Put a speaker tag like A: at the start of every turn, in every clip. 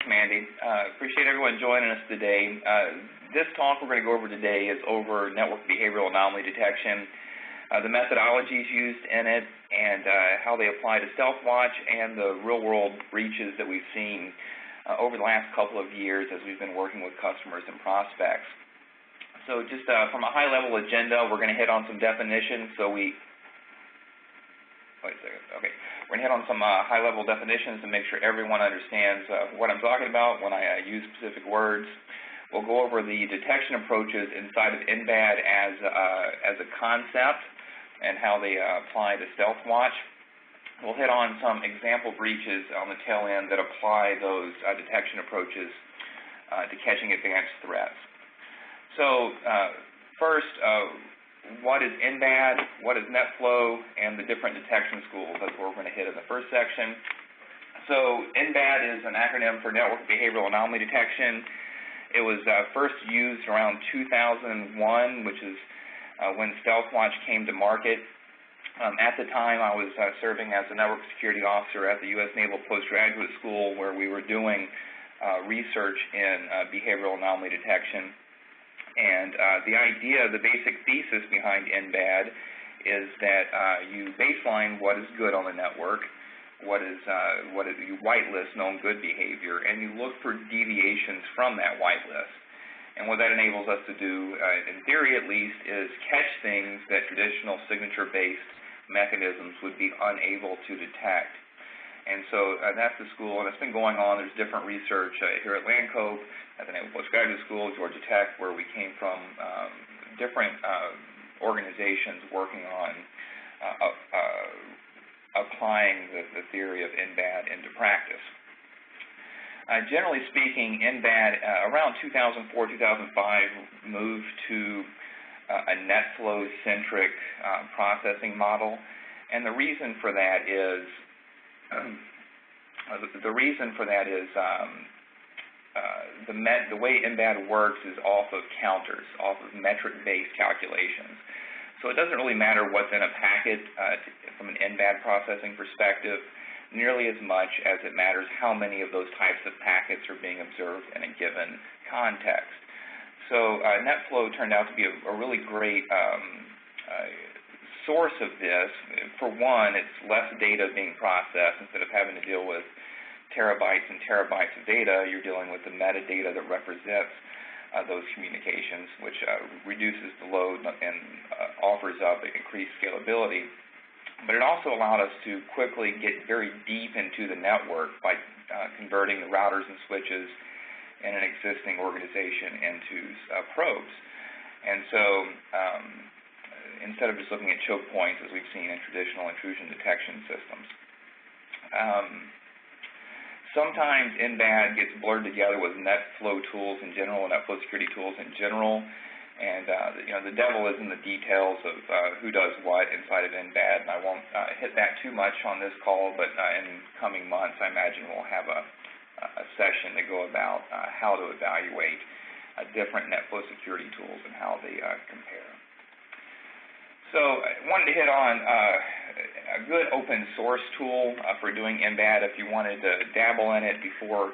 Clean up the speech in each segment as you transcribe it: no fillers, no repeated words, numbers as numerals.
A: Mandy. Appreciate everyone joining us today. This talk we're going to go over today is over network behavioral anomaly detection, the methodologies used in it, and how they apply to StealthWatch and the real-world breaches that we've seen over the last couple of years as we've been working with customers and prospects. So just from a high-level agenda, we're going to hit on some definitions. Wait a second. Okay. We're going to hit on some high-level definitions to make sure everyone understands what I'm talking about when I use specific words. We'll go over the detection approaches inside of NBAD as a concept and how they apply to StealthWatch. We'll hit on some example breaches on the tail end that apply those detection approaches to catching advanced threats. So first, what is NBAD, what is NetFlow, and the different detection schools. That's what we're going to hit in the first section. So NBAD is an acronym for Network Behavioral Anomaly Detection. It was first used around 2001, which is when StealthWatch came to market. At the time, I was serving as a network security officer at the U.S. Naval Postgraduate School, where we were doing research in behavioral anomaly detection. And the basic thesis behind NBAD is that you baseline what is good on the network, you whitelist known good behavior, and you look for deviations from that whitelist. And what that enables us to do, in theory at least, is catch things that traditional signature-based mechanisms would be unable to detect. And so that's the school, and it's been going on. There's different research here at Landcope, at the Naval Postgraduate School, Georgia Tech, where we came from, different organizations working on applying the theory of NBAD into practice. Generally speaking, NBAD, around 2004-2005, moved to a NetFlow-centric processing model, and the reason for that is the way NBAD works is off of counters, off of metric-based calculations. So it doesn't really matter what's in a packet from an NBAD processing perspective, nearly as much as it matters how many of those types of packets are being observed in a given context. So NetFlow turned out to be a really great source of this. For one, it's less data being processed. Instead of having to deal with terabytes and terabytes of data, you're dealing with the metadata that represents those communications, which reduces the load and offers up increased scalability. But it also allowed us to quickly get very deep into the network by converting the routers and switches in an existing organization into probes. And so instead of just looking at choke points, as we've seen in traditional intrusion detection systems. Sometimes NBAD gets blurred together with NetFlow tools in general, and NetFlow security tools in general, and the devil is in the details of who does what inside of NBAD, and I won't hit that too much on this call, but in coming months, I imagine we'll have a session to go about how to evaluate different NetFlow security tools and how they compare. So I wanted to hit on a good open source tool for doing NBAD if you wanted to dabble in it before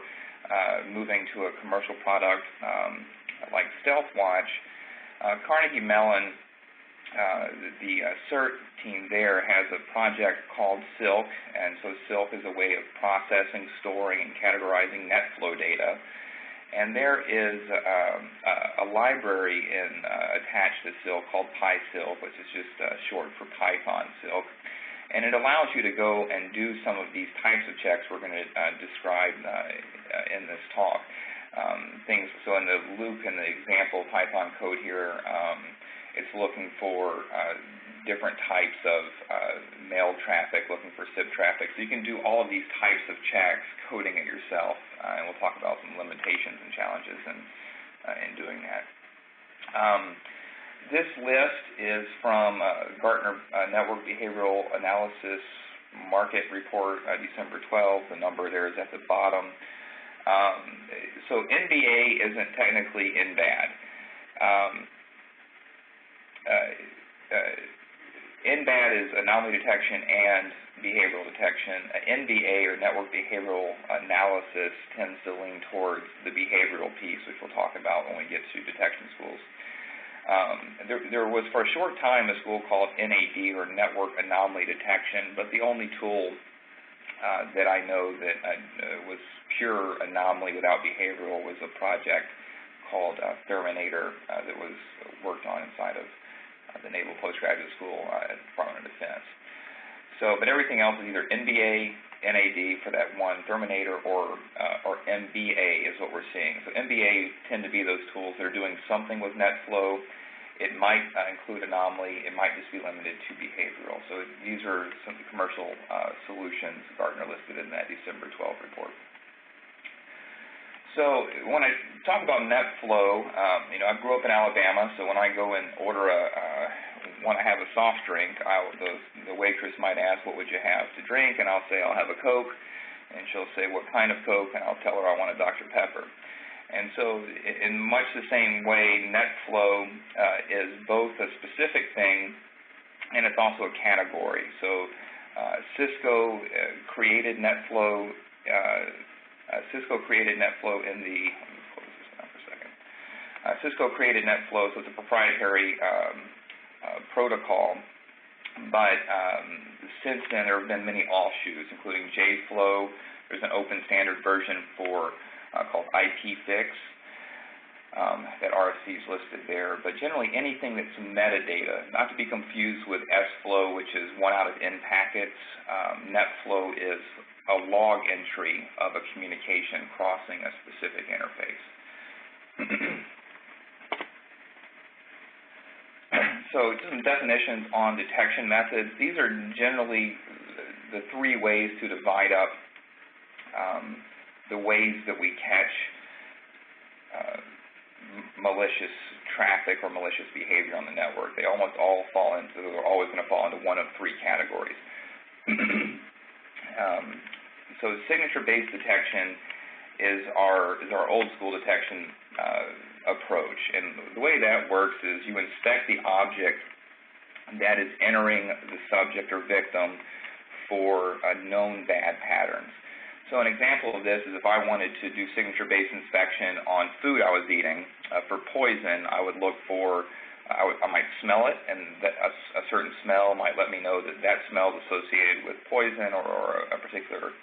A: moving to a commercial product like StealthWatch. Carnegie Mellon, the CERT team there has a project called Silk, and so Silk is a way of processing, storing, and categorizing NetFlow data. And there is a library attached to Silk called PySilk, which is just short for Python Silk. And it allows you to go and do some of these types of checks we're going to describe in this talk. So in the loop, in the example Python code here, it's looking for different types of mail traffic, looking for SIP traffic. So you can do all of these types of checks, coding it yourself, and we'll talk about some limitations and challenges in doing that. This list is from Gartner Network Behavioral Analysis Market Report, December 12. The number there is at the bottom. So NBA isn't technically NBAD. NBAD is anomaly detection and behavioral detection. NBA, or network behavioral analysis, tends to lean towards the behavioral piece, which we'll talk about when we get to detection schools. There was for a short time a school called NAD, or network anomaly detection, but the only tool that I know that was pure anomaly without behavioral was a project called Terminator that was worked on inside of the Naval Postgraduate School at the Department of Defense. So, but everything else is either NBA, NAD for that one, Terminator, or MBA is what we're seeing. So MBA tend to be those tools that are doing something with NetFlow. It might include anomaly. It might just be limited to behavioral. So these are some of the commercial solutions Gartner listed in that December 12 report. So when I talk about NetFlow, I grew up in Alabama, so when I go and order want to have a soft drink, the waitress might ask, what would you have to drink? And I'll say, I'll have a Coke. And she'll say, what kind of Coke? And I'll tell her I want a Dr. Pepper. And so in much the same way, NetFlow is both a specific thing and it's also a category. So Cisco created NetFlow. Cisco created NetFlow in the, let me close this down for a second. Cisco created NetFlow, so it's a proprietary protocol, but since then there have been many offshoots, including JFlow. There's an open standard version for called IPFix that RFC is listed there, but generally anything that's metadata, not to be confused with SFlow, which is 1 out of N packets. NetFlow is a log entry of a communication crossing a specific interface. So just some definitions on detection methods. These are generally the 3 ways to divide up the ways that we catch malicious traffic or malicious behavior on the network. They almost all fall into, they're always going to fall into one of 3 categories. So signature-based detection is our old school detection approach, and the way that works is you inspect the object that is entering the subject or victim for known bad patterns. So an example of this is if I wanted to do signature-based inspection on food I was eating for poison, I would look for, I might smell it, and a certain smell might let me know that that smell is associated with poison or a particular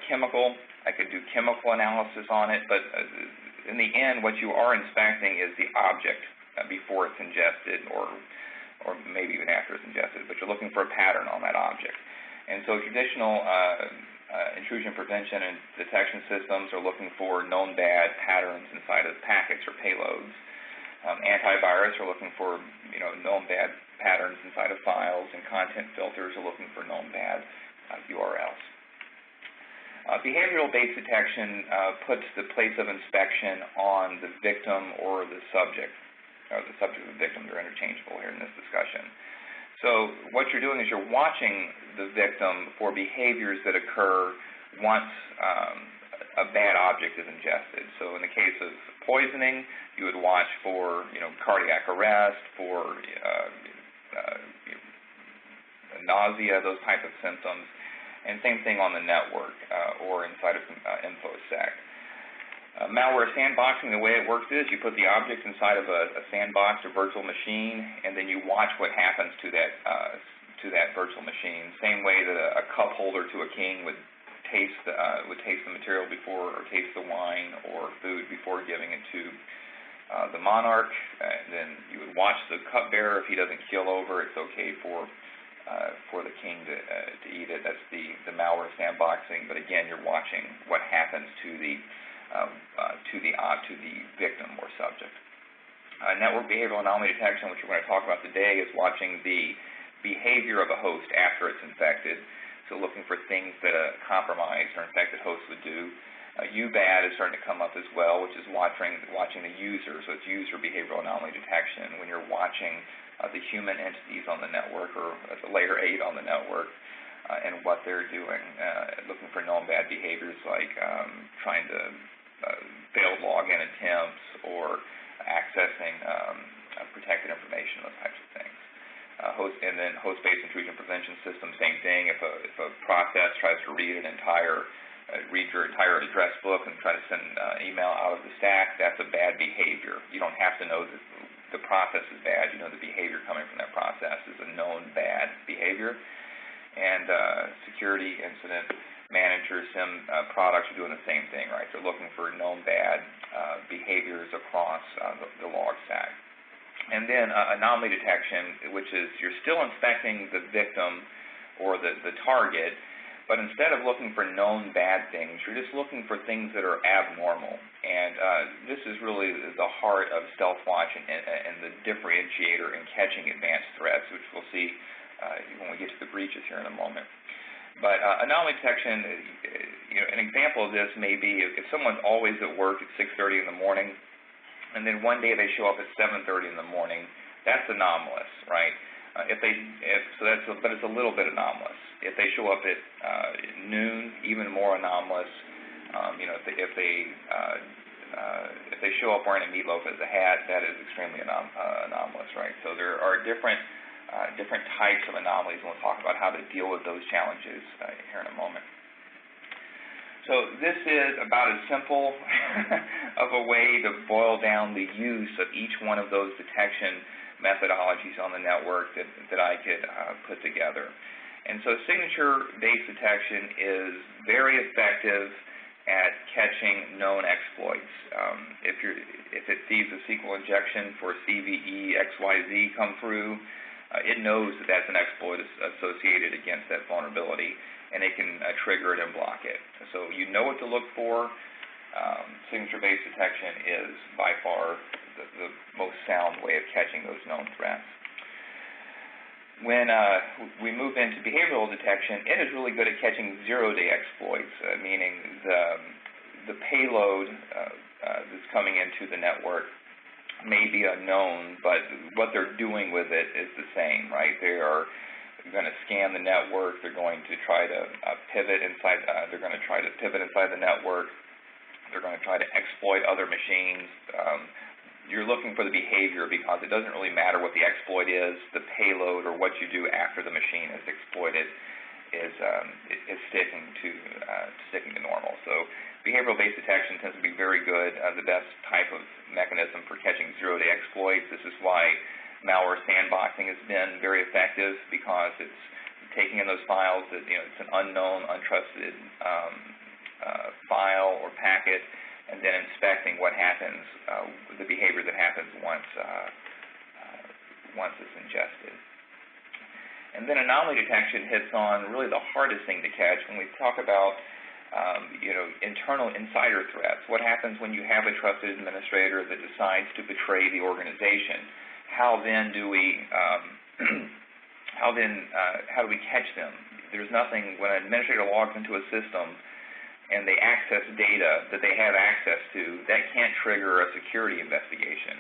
A: chemical. I could do chemical analysis on it, but in the end, what you are inspecting is the object before it's ingested, or maybe even after it's ingested, but you're looking for a pattern on that object. And so traditional intrusion prevention and detection systems are looking for known bad patterns inside of packets or payloads. Antivirus are looking for known bad patterns inside of files, and content filters are looking for known bad URLs. Behavioral-based detection puts the place of inspection on the victim or the subject, or the subject and the victim. They're interchangeable here in this discussion. So what you're doing is you're watching the victim for behaviors that occur once a bad object is ingested. So in the case of poisoning, you would watch for cardiac arrest, for nausea, those type of symptoms. And same thing on the network or inside of InfoSec. Malware sandboxing, the way it works is you put the object inside of a sandbox or virtual machine, and then you watch what happens to that virtual machine. Same way that a cup holder to a king would taste the material before, or taste the wine or food before giving it to the monarch. And then you would watch the cupbearer. If he doesn't keel over, it's okay for the king to eat it. That's the malware sandboxing. But again, you're watching what happens to the victim or subject. Network behavioral anomaly detection, which we're going to talk about today, is watching the behavior of a host after it's infected. So looking for things that a compromised or infected host would do. UBAD is starting to come up as well, which is watching the user. So it's user behavioral anomaly detection when you're watching the human entities on the network, or at the layer 8 on the network, and what they're doing. Looking for known bad behaviors like trying to failed login attempts or accessing protected information, those types of things. And then host-based intrusion prevention system, same thing. If a process tries to read your entire address book and try to send email out of the stack, that's a bad behavior. You don't have to know that the process is bad. You know the behavior coming from that process is a known bad behavior. And security incident managers, SIM products are doing the same thing, right? They're looking for known bad behaviors across the log stack. And then anomaly detection, which is you're still inspecting the victim or the target, but instead of looking for known bad things, you're just looking for things that are abnormal. And this is really the heart of StealthWatch and the differentiator in catching advanced threats, which we'll see when we get to the breaches here in a moment. But anomaly detection, an example of this may be if someone's always at work at 6:30 in the morning, and then one day they show up at 7:30 in the morning, that's anomalous, right? But it's a little bit anomalous. If they show up at noon, even more anomalous. If they show up wearing a meatloaf as a hat, that is extremely anomalous, right? So there are different types of anomalies, and we'll talk about how to deal with those challenges here in a moment. So this is about as simple of a way to boil down the use of each one of those detection methodologies on the network that I could put together. And so signature-based detection is very effective at catching known exploits. If it sees a SQL injection for CVE XYZ come through, it knows that that's an exploit associated against that vulnerability, and it can trigger it and block it. So you know what to look for. Signature-based detection is by far the most sound way of catching those known threats. When we move into behavioral detection, it is really good at catching zero-day exploits, meaning the payload that's coming into the network may be unknown, but what they're doing with it is the same, right? They are going to scan the network. They're going to try to pivot inside. They're going to try to pivot inside the network. They're going to try to exploit other machines. You're looking for the behavior because it doesn't really matter what the exploit is. The payload or what you do after the machine is exploited is sticking to normal. So behavioral-based detection tends to be very good, the best type of mechanism for catching zero-day exploits. This is why malware sandboxing has been very effective, because it's taking in those files that it's an unknown, untrusted file or packet, and then inspecting what happens, the behavior that happens once it's ingested. And then anomaly detection hits on really the hardest thing to catch when we talk about internal insider threats. What happens when you have a trusted administrator that decides to betray the organization? How then do we how do we catch them? There's nothing when an administrator logs into a system and they access data that they have access to, that can't trigger a security investigation.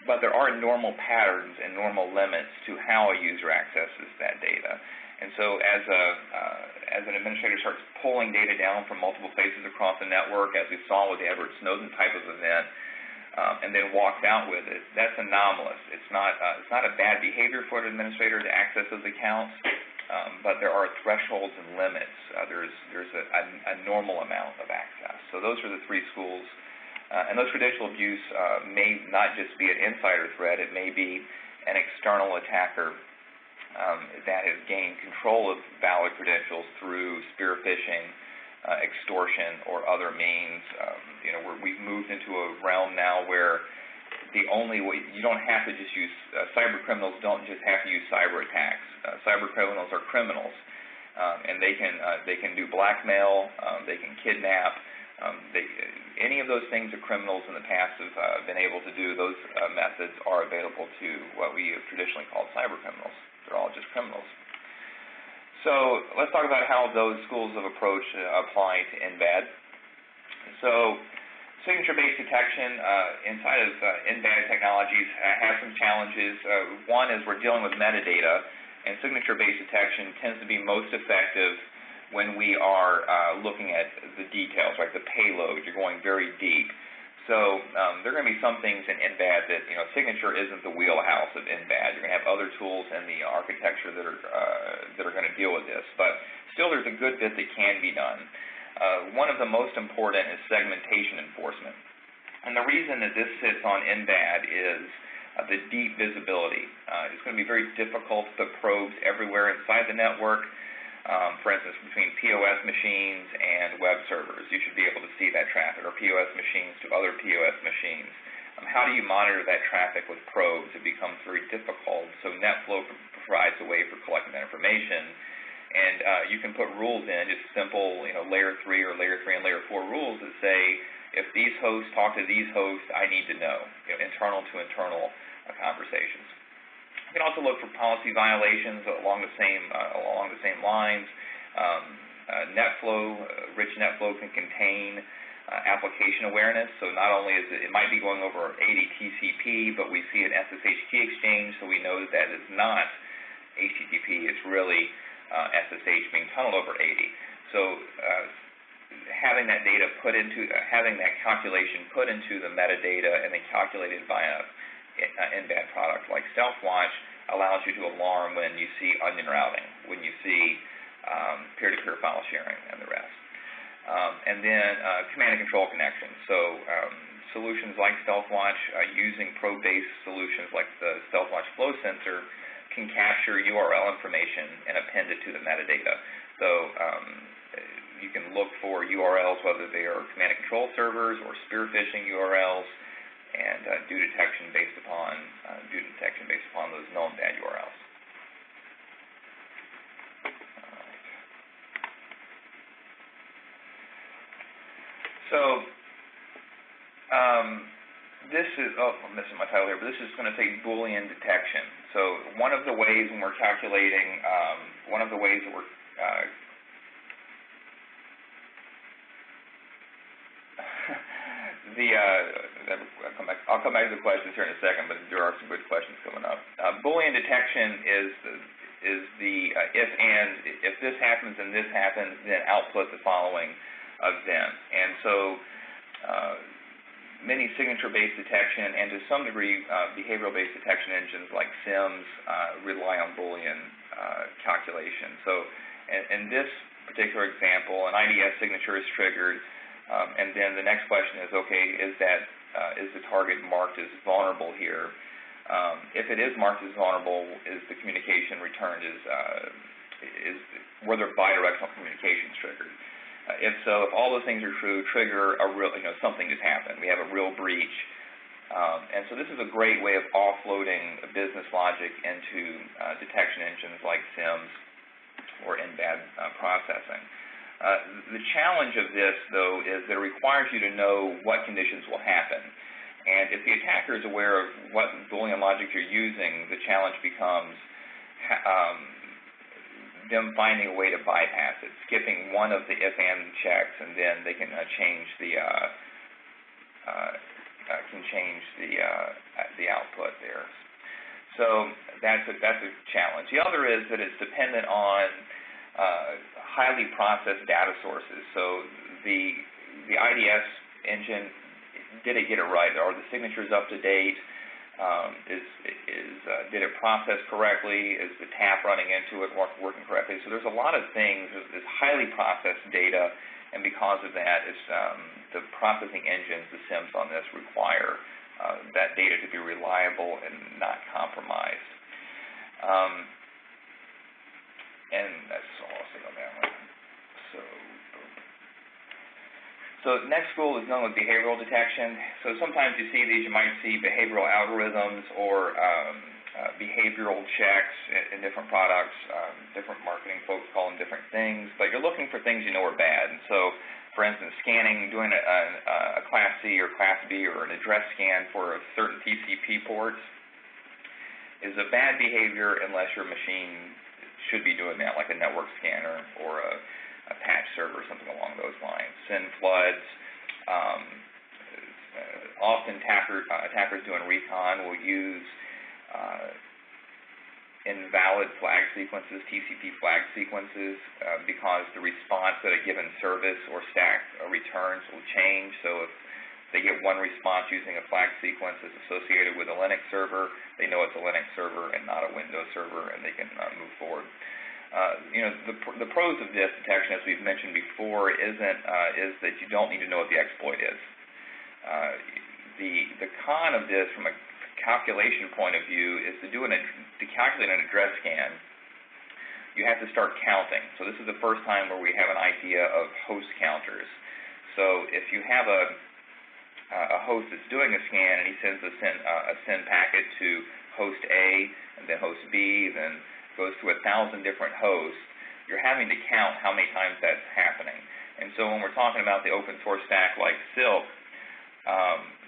A: But there are normal patterns and normal limits to how a user accesses that data. And so as an administrator starts pulling data down from multiple places across the network, as we saw with the Edward Snowden type of event, and then walks out with it, that's anomalous. It's not a bad behavior for an administrator to access those accounts, but there are thresholds and limits. There's a normal amount of access. So those are the three schools. And those credential abuse may not just be an insider threat. It may be an external attacker that has gained control of valid credentials through spear phishing, extortion, or other means. We've moved into a realm now where the only way, you don't have to just use, cyber criminals don't just have to use cyber attacks. Cyber criminals are criminals, and they can do blackmail, they can kidnap. Any of those things that criminals in the past have been able to do, those methods are available to what we have traditionally called cyber criminals. They're all just criminals. So let's talk about how those schools of approach apply to NBAD. So signature-based detection inside of NBAD technologies have some challenges. One is we're dealing with metadata, and signature-based detection tends to be most effective when we are looking at the details, right? The payload, you're going very deep. So there are going to be some things in NBAD that, signature isn't the wheelhouse of NBAD. You're going to have other tools in the architecture that are going to deal with this. But still, there's a good bit that can be done. One of the most important is segmentation enforcement. And the reason that this sits on NBAD is the deep visibility. It's going to be very difficult to put probes everywhere inside the network. For instance, between POS machines and web servers, you should be able to see that traffic, or POS machines to other POS machines. How do you monitor that traffic with probes? It becomes very difficult. So NetFlow provides a way for collecting that information. And you can put rules in, just simple, layer 3 or layer 3 and layer 4 rules that say, if these hosts talk to these hosts, I need to know, internal to internal conversations. You can also look for policy violations along the same lines. Rich NetFlow can contain application awareness. So not only is it might be going over 80 TCP, but we see an SSH key exchange, so we know that that is not HTTP. It's really SSH being tunneled over 80. So having that data having that calculation put into the metadata and then calculated by a NBAD product like StealthWatch allows you to alarm when you see onion routing, when you see peer-to-peer file sharing, and the rest. And then command and control connections. So solutions like StealthWatch using probe-based solutions like the StealthWatch flow sensor can capture URL information and append it to the metadata. So you can look for URLs, whether they are command and control servers or spear phishing URLs, and do detection based upon those known bad URLs. So this is, I'm missing my title here, but this is going to say Boolean detection. So one of the ways when we're calculating, one of the ways that we're I'll come back to the questions here in a second, but there are some good questions coming up. Boolean detection is the if this happens and this happens, then output the following event. And so many signature-based detection and to some degree behavioral-based detection engines like SIMS rely on Boolean calculation. So in this particular example, an IDS signature is triggered. And then the next question is, okay, is the target marked as vulnerable here? If it is marked as vulnerable, is the communication returned were there bidirectional communications triggered? If so, if all those things are true, trigger a real, something just happened. We have a real breach. And so this is a great way of offloading business logic into detection engines like SIMS or NBAD processing. The challenge of this, though, is that it requires you to know what conditions will happen. And if the attacker is aware of what Boolean logic you're using, the challenge becomes them finding a way to bypass it, skipping one of the if-and checks, and then they can change the output there. So that's a challenge. The other is that it's dependent on highly processed data sources. So the IDS engine, did it get it right? Are the signatures up to date? Did it process correctly? Is the tap running into it working correctly? So there's a lot of things. There's highly processed data, and because of that, it's the processing engines, the SIMs on this, require that data to be reliable and not compromised. And that's all I'll say on that one. So next rule is known as behavioral detection. So sometimes you see these, you might see behavioral algorithms or behavioral checks in different products. Different marketing folks call them different things, but you're looking for things you know are bad. And so, for instance, scanning, doing a Class C or Class B or an address scan for certain TCP ports is a bad behavior unless your machine should be doing that, like a network scanner or a patch server or something along those lines. SYN floods. Often attackers doing Recon will use invalid flag sequences, TCP flag sequences, because the response that a given service or stack returns will change. So if They get one response using a flag sequence that's associated with a Linux server. They know it's a Linux server and not a Windows server, and they can move forward. The pros of this detection, as we've mentioned before, is that you don't need to know what the exploit is. The con of this, from a calculation point of view, is to calculate an address scan, you have to start counting. So this is the first time where we have an idea of host counters. So if you have a host that's doing a scan and he sends a send packet to host A and then host B, then goes to 1,000 different hosts, you're having to count how many times that's happening. And so when we're talking about the open source stack like Silk,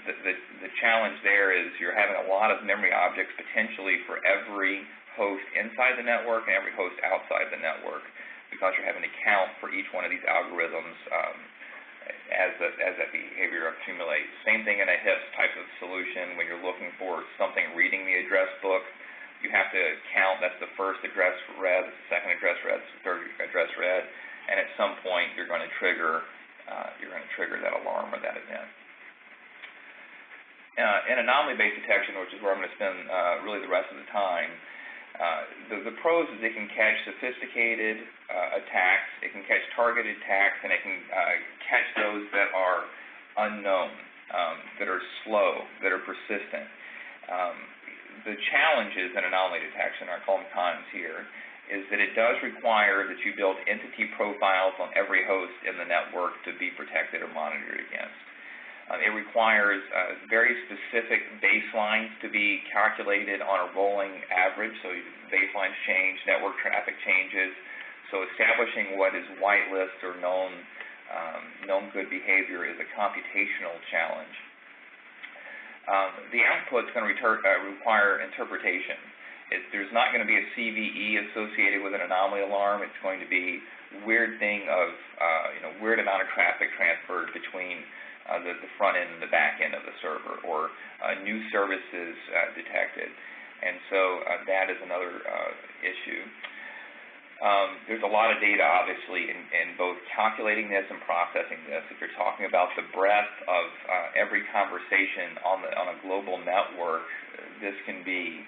A: the challenge there is you're having a lot of memory objects potentially for every host inside the network and every host outside the network, because you're having to count for each one of these algorithms as that behavior accumulates. Same thing in a HIPS type of solution. When you're looking for something reading the address book, you have to count. That's the first address read, that's the second address read, that's the third address read, and at some point you're going to trigger that alarm or that event. In anomaly-based detection, which is where I'm going to spend really the rest of the time, the pros is it can catch sophisticated attacks, it can catch targeted attacks, and it can catch those that are unknown, that are slow, that are persistent. The challenges in anomaly detection, I call them cons here, is that it does require that you build entity profiles on every host in the network to be protected or monitored against. It requires very specific baselines to be calculated on a rolling average, so baselines change, network traffic changes, so establishing what is whitelist or known good behavior is a computational challenge. The output's going to require interpretation. There's not going to be a CVE associated with an anomaly alarm. It's going to be weird thing of weird amount of traffic transferred between the front end and the back end of the server, or new services detected. And so that is another issue. There's a lot of data, obviously, in both calculating this and processing this. If you're talking about the breadth of every conversation on a global network, this can be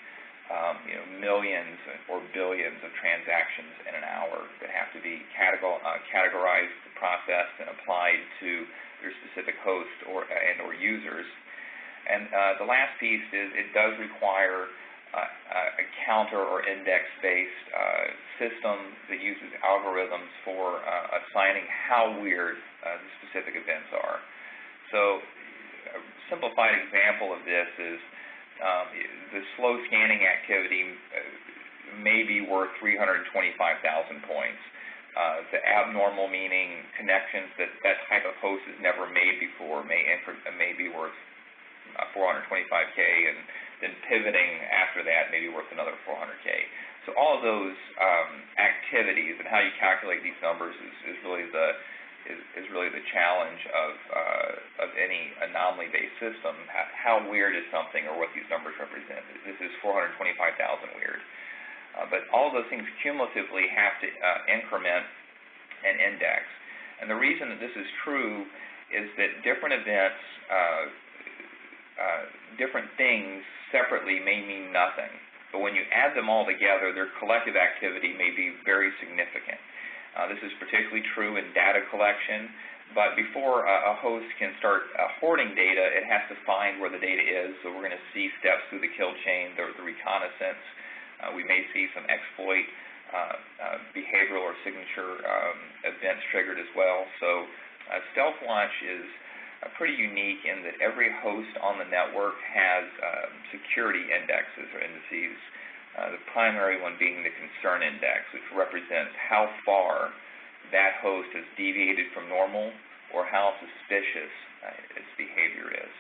A: millions or billions of transactions in an hour that have to be categorized, processed, and applied to their specific host or users. And the last piece is it does require a counter or index-based system that uses algorithms for assigning how weird the specific events are. So a simplified example of this is the slow scanning activity may be worth 325,000 points. The abnormal, meaning connections that type of host has never made before, may be worth 425K, and then pivoting after that may be worth another 400K. So all of those activities and how you calculate these numbers is really the challenge of any anomaly-based system. How weird is something, or what these numbers represent? This is 425,000 weird. But all of those things cumulatively have to increment and index. And the reason that this is true is that different events, different things separately may mean nothing. But when you add them all together, their collective activity may be very significant. This is particularly true in data collection. But before a host can start hoarding data, it has to find where the data is. So we're going to see steps through the kill chain, the reconnaissance. We may see some exploit behavioral or signature events triggered as well. So stealth launch is pretty unique in that every host on the network has security indexes or indices, the primary one being the concern index, which represents how far that host has deviated from normal or how suspicious its behavior is.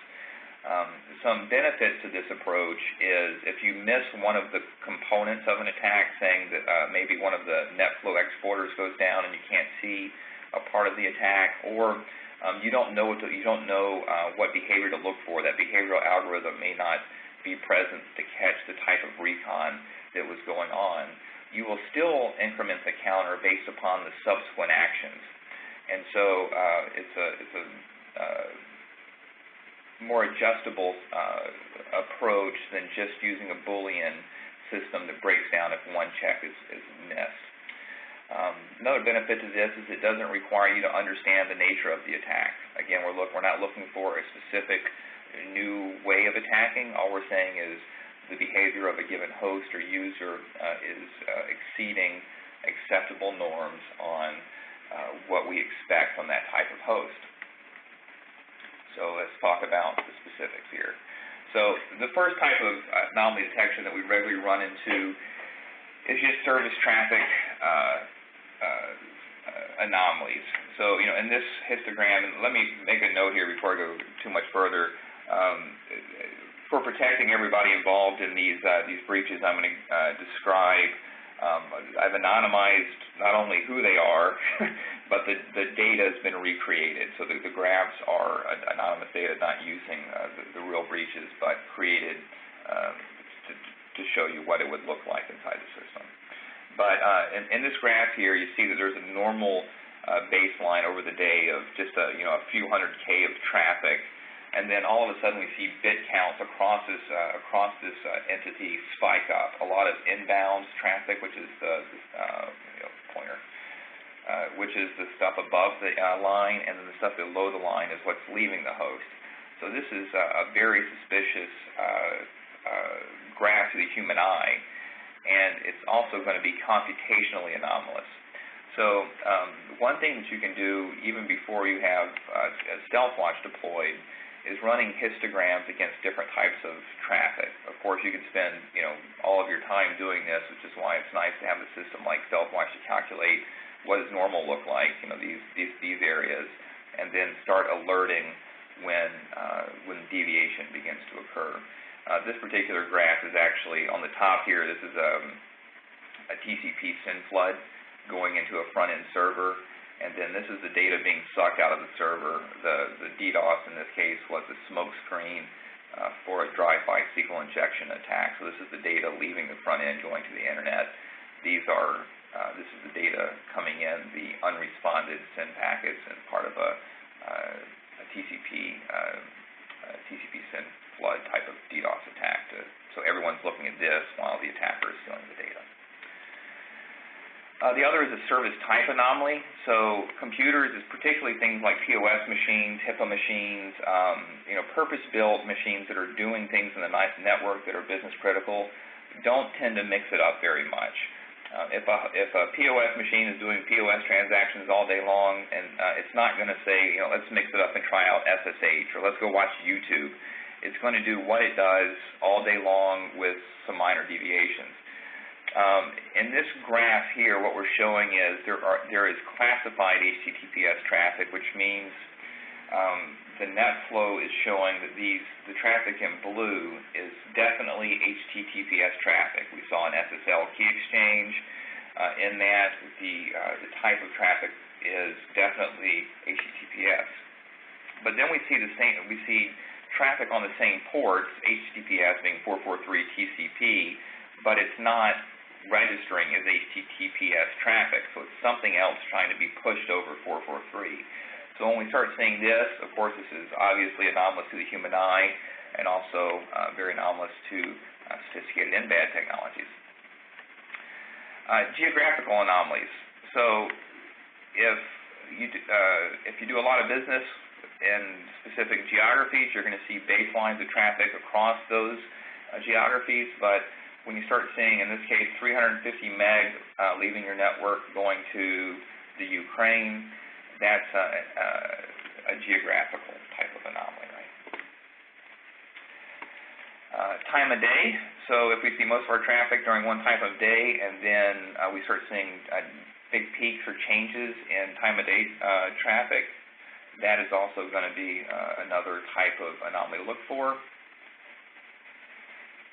A: Some benefits to this approach is if you miss one of the components of an attack, saying that maybe one of the NetFlow exporters goes down and you can't see a part of the attack, or you don't know what behavior to look for. That behavioral algorithm may not be present to catch the type of recon that was going on. You will still increment the counter based upon the subsequent actions. And so more adjustable approach than just using a Boolean system that breaks down if one check is missed. Another benefit to this is it doesn't require you to understand the nature of the attack. Again, we're not looking for a specific new way of attacking. All we're saying is the behavior of a given host or user is exceeding acceptable norms on what we expect from that type of host. So let's talk about the specifics here. So the first type of anomaly detection that we regularly run into is just service traffic anomalies. So, in this histogram, and let me make a note here before I go too much further. For protecting everybody involved in these breaches, I'm going to describe. I've anonymized not only who they are, but the data has been recreated. So the graphs are anonymous data, not using the real breaches, but created to show you what it would look like inside the system. But in this graph here, you see that there's a normal baseline over the day of just a few hundred K of traffic, and then all of a sudden we see bit counts across this entity spike up. A lot of inbound traffic, which is the pointer, which is the stuff above the line, and then the stuff below the line is what's leaving the host. So this is a very suspicious graph to the human eye, and it's also going to be computationally anomalous. So one thing that you can do even before you have StealthWatch deployed is running histograms against different types of traffic. Of course, you can spend all of your time doing this, which is why it's nice to have a system like StealthWatch to calculate what does normal look like, these areas, and then start alerting when deviation begins to occur. This particular graph is actually on the top here. This is a TCP SYN flood going into a front-end server, and then this is the data being sucked out of the server. The DDoS in this case was a smoke screen for a drive-by SQL injection attack. So this is the data leaving the front end going to the internet. This is the data coming in, the unresponded SYN packets, and part of a TCP SYN flood type of DDoS attack. So everyone's looking at this while the attacker is stealing the data. The other is a service type anomaly. So computers is particularly things like POS machines, HIPAA machines, purpose-built machines that are doing things in the network that are business critical don't tend to mix it up very much. If a POS machine is doing POS transactions all day long, and it's not going to say, let's mix it up and try out SSH, or let's go watch YouTube. It's going to do what it does all day long with some minor deviations. In this graph here, what we're showing is there is classified HTTPS traffic, which means the NetFlow is showing that the traffic in blue is definitely HTTPS traffic. We saw an SSL key exchange in that the type of traffic is definitely HTTPS. But then we see traffic on the same ports, HTTPS being 443 TCP, but it's not registering as HTTPS traffic, so it's something else trying to be pushed over 443. So when we start seeing this, of course, this is obviously anomalous to the human eye, and also very anomalous to sophisticated NBAD technologies. Geographical anomalies. So if you do a lot of business in specific geographies, you're going to see baselines of traffic across those geographies, but when you start seeing, in this case, 350 meg leaving your network going to the Ukraine, that's a geographical type of anomaly, right? Time of day. So if we see most of our traffic during one type of day, and then we start seeing big peaks or changes in time of day traffic, that is also going to be another type of anomaly to look for.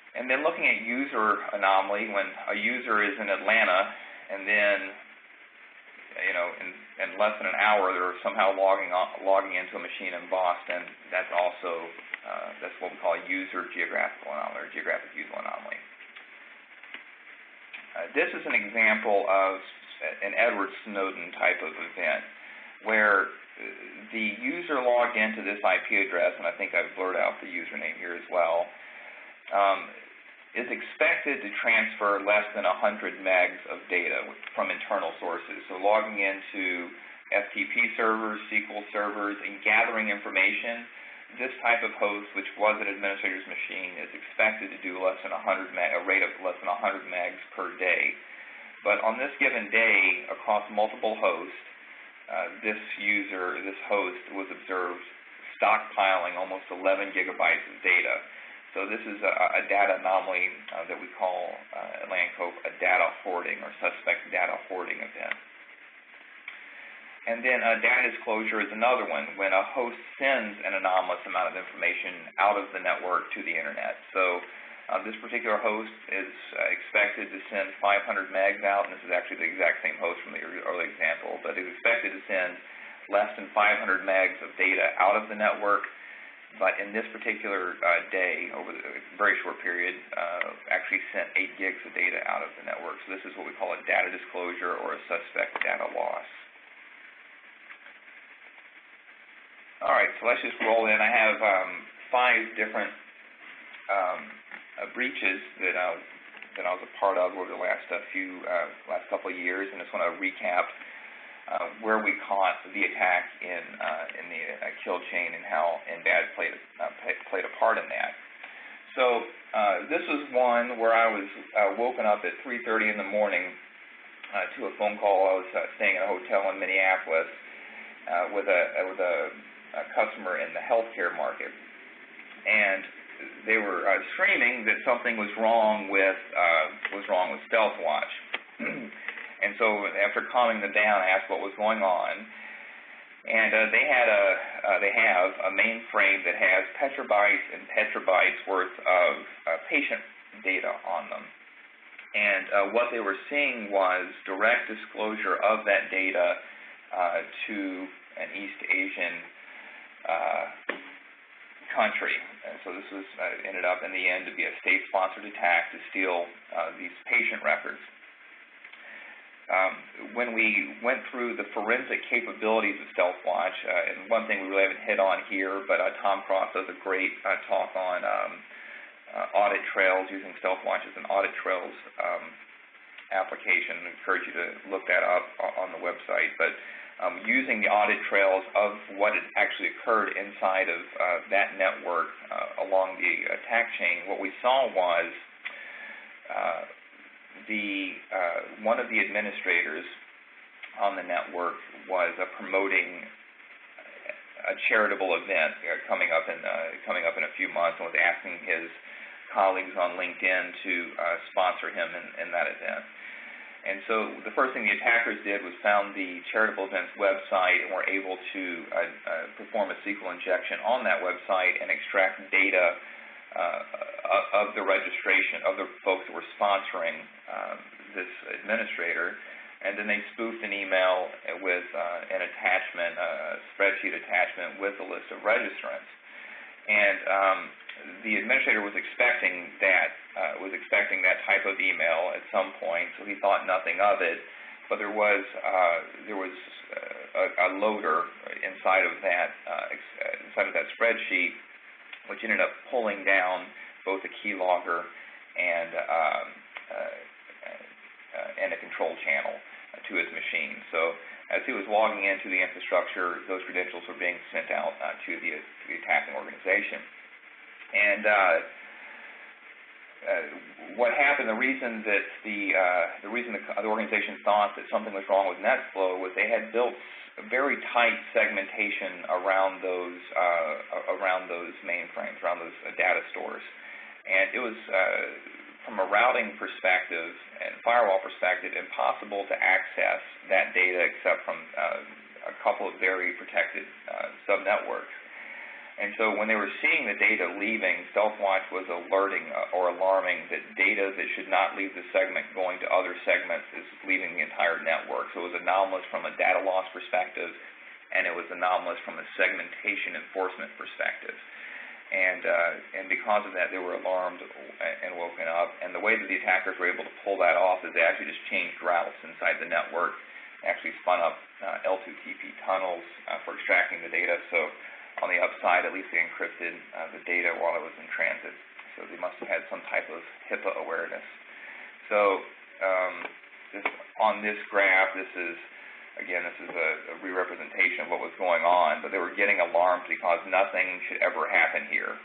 A: And then looking at user anomaly, when a user is in Atlanta and then, in less than an hour they're somehow logging into a machine in Boston, that's also that's what we call a user geographical anomaly, or geographic user anomaly. This is an example of an Edward Snowden type of event, where the user logged into this IP address, and I think I've blurred out the username here as well, is expected to transfer less than 100 megs of data from internal sources. So logging into FTP servers, SQL servers, and gathering information, this type of host, which was an administrator's machine, is expected to do a rate of less than 100 megs per day. But on this given day, across multiple hosts, this host was observed stockpiling almost 11 gigabytes of data. So this is a data anomaly that we call at Landcope a data hoarding or suspect data hoarding event. And then data disclosure is another one, when a host sends an anomalous amount of information out of the network to the internet. So this particular host is expected to send 500 megs out, and this is actually the exact same host from the early example, but is expected to send less than 500 megs of data out of the network. But in this particular day, over a very short period, actually sent 8 gigs of data out of the network. So this is what we call a data disclosure or a suspect data loss. All right, so let's just roll in. I have 5 different breaches that I was a part of over the last couple of years, and I just want to recap where we caught the attack in the kill chain and how NBAD played a part in that. So this was one where I was woken up at 3:30 in the morning to a phone call. I was staying in a hotel in Minneapolis with a customer in the healthcare market, and they were screaming that something was wrong with StealthWatch. And so after calming them down, I asked what was going on, and they have a mainframe that has petabytes and petabytes worth of patient data on them. And what they were seeing was direct disclosure of that data to an East Asian country. And so this was ended up in the end to be a state-sponsored attack to steal these patient records. When we went through the forensic capabilities of StealthWatch, and one thing we really haven't hit on here, but Tom Cross does a great talk on audit trails, using StealthWatch as an audit trails application. I encourage you to look that up on the website. But using the audit trails of what had actually occurred inside of that network along the attack chain, what we saw was one of the administrators on the network was promoting a charitable event coming up in a few months, and was asking his colleagues on LinkedIn to sponsor him in that event. And so the first thing the attackers did was found the charitable event's website and were able to perform a SQL injection on that website and extract data of the registration of the folks that were sponsoring this administrator, and then they spoofed an email with an attachment, a spreadsheet attachment with a list of registrants. And the administrator was expecting that type of email at some point, so he thought nothing of it. But there was a loader inside of that spreadsheet, which ended up pulling down both a keylogger and a control channel to his machine. So as he was logging into the infrastructure, those credentials were being sent out to the attacking organization. And what happened, the reason the organization thought that something was wrong with NetFlow was they had built very tight segmentation around those mainframes, around those data stores. And it was, from a routing perspective and firewall perspective, impossible to access that data except from a couple of very protected subnetworks. And so when they were seeing the data leaving, StealthWatch was alerting or alarming that data that should not leave the segment going to other segments is leaving the entire network. So it was anomalous from a data loss perspective, and it was anomalous from a segmentation enforcement perspective. And because of that, they were alarmed and woken up. And the way that the attackers were able to pull that off is they actually just changed routes inside the network actually spun up L2TP tunnels for extracting the data. So on the upside, at least they encrypted the data while it was in transit. So they must have had some type of HIPAA awareness. So on this graph, this is a re-representation of what was going on, but they were getting alarmed because nothing should ever happen here.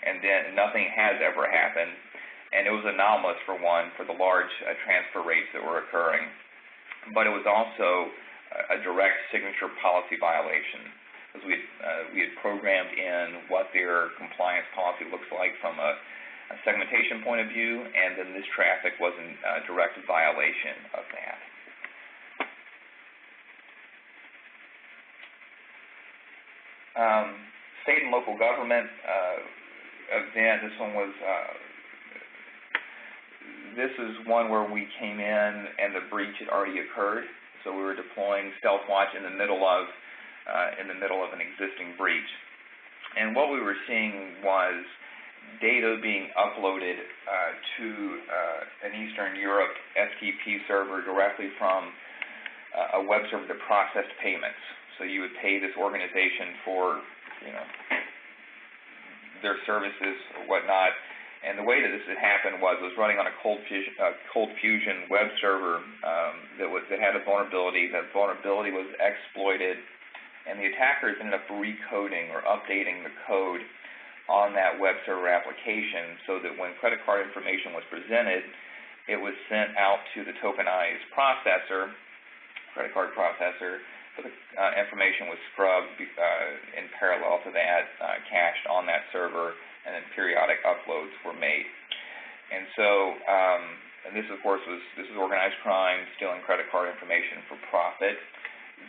A: And then nothing has ever happened. And it was anomalous, for one, for the large transfer rates that were occurring. But it was also a direct signature policy violation, because we had programmed in what their compliance policy looks like from a segmentation point of view, and then this traffic was in direct violation of that. State and local government event, this is one where we came in and the breach had already occurred. So we were deploying StealthWatch in the middle of an existing breach. And what we were seeing was data being uploaded to an Eastern Europe FTP server directly from a web server that processed payments. So you would pay this organization for, their services or whatnot. And the way that this had happened was it was running on a Cold Fusion web server that had a vulnerability. That vulnerability was exploited, and the attackers ended up recoding or updating the code on that web server application so that when credit card information was presented, it was sent out to the tokenized processor, credit card processor, but the information was scrubbed in parallel to that, cached on that server, and then periodic uploads were made. And so, and this, of course, this is organized crime, stealing credit card information for profit.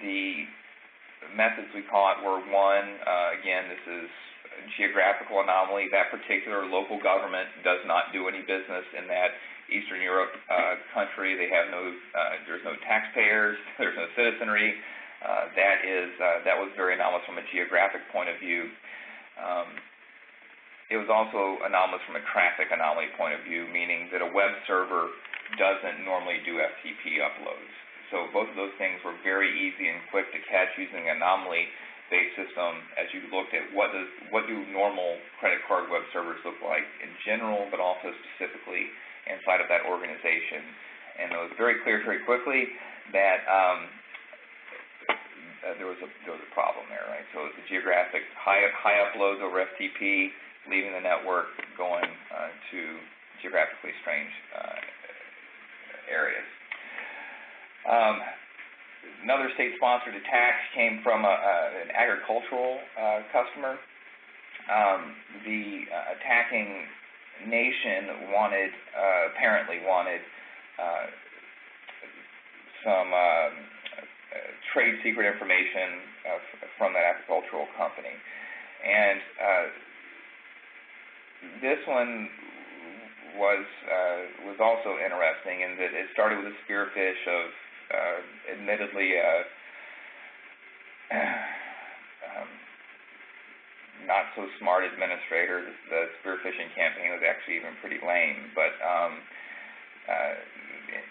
A: The methods we caught were one, again, this is a geographical anomaly. That particular local government does not do any business in that Eastern Europe country. They have there's no taxpayers, there's no citizenry. That was very anomalous from a geographic point of view. It was also anomalous from a traffic anomaly point of view, meaning that a web server doesn't normally do FTP uploads. So both of those things were very easy and quick to catch using an anomaly-based system as you looked at what do normal credit card web servers look like in general, but also specifically inside of that organization. And it was very clear very quickly that there was a problem there, right? So the geographic high uploads over FTP, leaving the network, going to geographically strange areas. Another state-sponsored attack came from an agricultural customer. The attacking nation apparently wanted some trade secret information from that agricultural company. And this one was also interesting in that it started with a spearfish of admittedly not so smart administrator. The spearfishing campaign was actually even pretty lame, but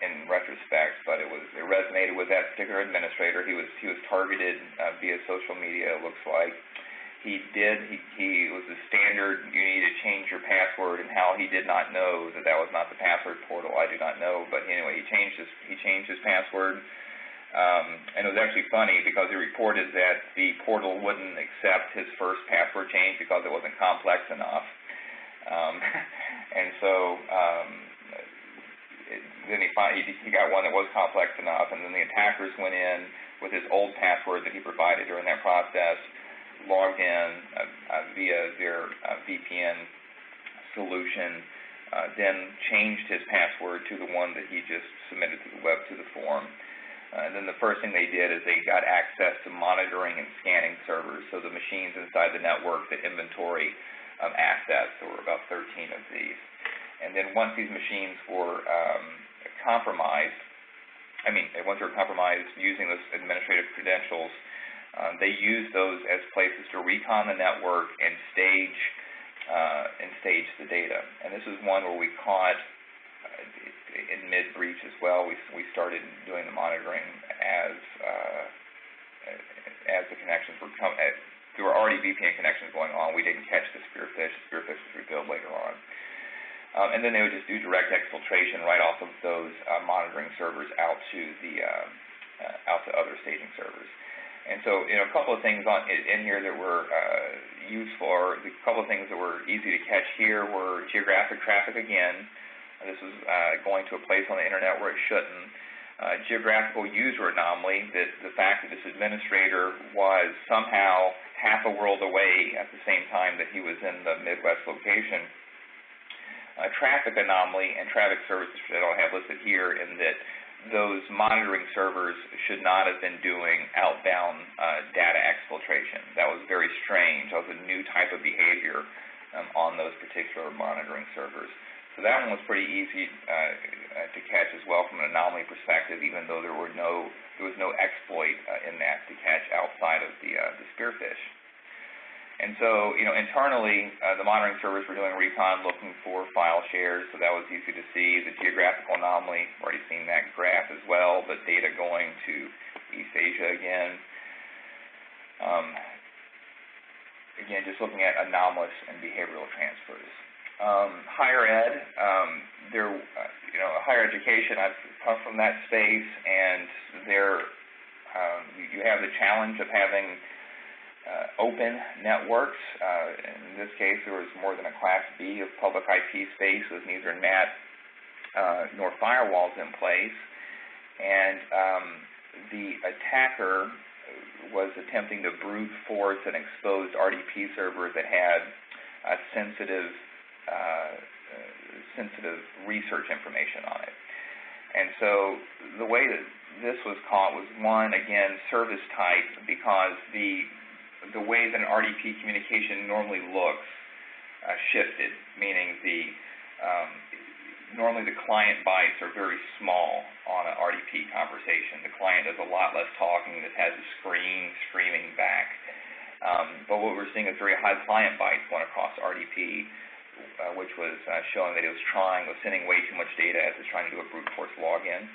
A: in retrospect, but it resonated with that particular administrator. He was targeted via social media, it looks like. He was the standard, you need to change your password, and how he did not know that was not the password portal, I do not know, but anyway, he changed his password. And it was actually funny because he reported that the portal wouldn't accept his first password change because it wasn't complex enough. And so then he got one that was complex enough, and then the attackers went in with his old password that he provided during that process, logged in via their VPN solution, then changed his password to the one that he just submitted to the web to the form. And then the first thing they did is they got access to monitoring and scanning servers, so the machines inside the network that inventory assets. There were about 13 of these. And then once these machines were compromised, once they were compromised using those administrative credentials, they used those as places to recon the network and stage the data. And this is one where we caught in mid-breach as well. We started doing the monitoring as the connections were there were already VPN connections going on. We didn't catch the spearfish. The spearfish was revealed later on. And then they would just do direct exfiltration right off of those monitoring servers out to other staging servers. And so, a couple of things in here that were useful, or a couple of things that were easy to catch here were geographic traffic again. This was going to a place on the internet where it shouldn't. Geographical user anomaly, that the fact that this administrator was somehow half a world away at the same time that he was in the Midwest location. Traffic anomaly and traffic services that I'll have listed here, in that those monitoring servers should not have been doing outbound data exfiltration. That was very strange. That was a new type of behavior on those particular monitoring servers. So that one was pretty easy to catch as well from an anomaly perspective, even though there was no exploit in that to catch outside of the spearfish. And so, internally, the monitoring servers were doing recon, looking for file shares, so that was easy to see. The geographical anomaly, we've already seen that graph as well, but data going to East Asia again. Again, just looking at anomalous and behavioral transfers. Higher ed, higher education, I've come from that space, and you have the challenge of having open networks. In this case, there was more than a Class B of public IP space with neither NAT nor firewalls in place. And the attacker was attempting to brute force an exposed RDP server that had sensitive research information on it. And so the way that this was caught was, one, again, service type, because the way that an RDP communication normally looks shifted, meaning normally the client bytes are very small on an RDP conversation. The client does a lot less talking. It has a screen streaming back. But what we're seeing is very high client bytes going across RDP, which was showing that it was sending way too much data as it's trying to do a brute force login.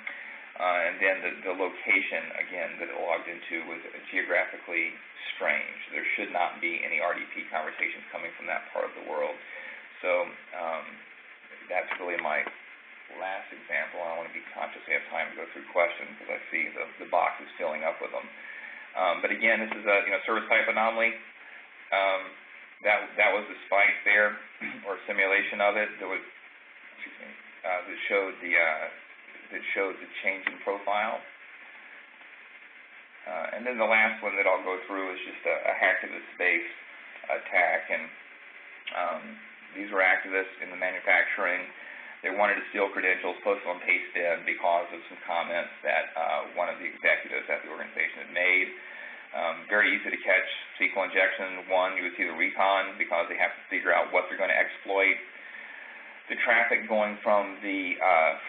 A: And then the location, again, that it logged into was geographically strange. There should not be any RDP conversations coming from that part of the world. So that's really my last example. I want to be conscious we have time to go through questions, because I see the box is filling up with them. But again, this is a service type anomaly. That was the spike there, or simulation of it, that showed the change in profile. And then the last one that I'll go through is just a hacktivist space attack. And these were activists in the manufacturing. They wanted to steal credentials, post them, paste in, because of some comments that one of the executives at the organization had made. Very easy to catch SQL injection. One, you would see the Recon, because they have to figure out what they're going to exploit. The traffic going from the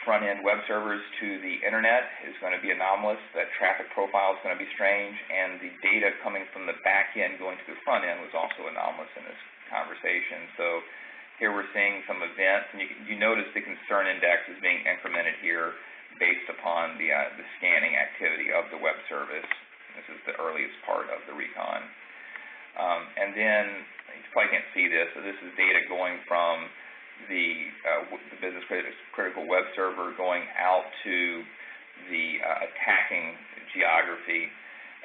A: front-end web servers to the internet is going to be anomalous. That traffic profile is going to be strange, and the data coming from the back end going to the front end was also anomalous in this conversation. So here we're seeing some events, and you notice the concern index is being incremented here based upon the scanning activity of the web service. This is the earliest part of the Recon. And then, you probably can't see this, so this is data going from the business critical web server going out to the attacking geography,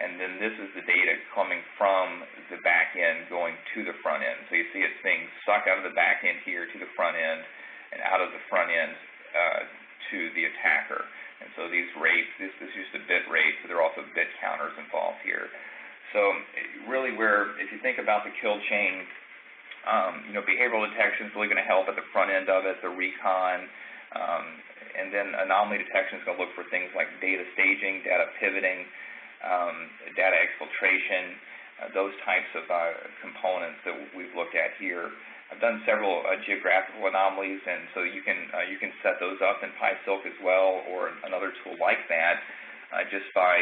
A: and then this is the data coming from the back end going to the front end. So you see it's being sucked out of the back end here to the front end, and out of the front end to the attacker. And so these rates, this is just a bit rate, so there are also bit counters involved here. So really, if you think about the kill chain, behavioral detection is really going to help at the front end of it, the Recon, and then anomaly detection is going to look for things like data staging, data pivoting, data exfiltration, those types of components that we've looked at here. I've done several geographical anomalies, and so you can set those up in PySilk as well, or another tool like that, just by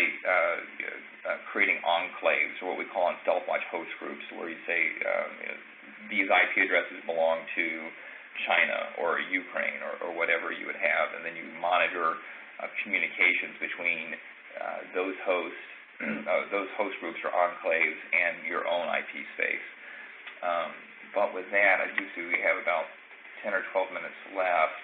A: creating enclaves, or what we call in StealthWatch host groups, where you say these IP addresses belong to China or Ukraine or whatever you would have, and then you monitor communications between those host groups or enclaves and your own IP space. But with that, I do see we have about 10 or 12 minutes left.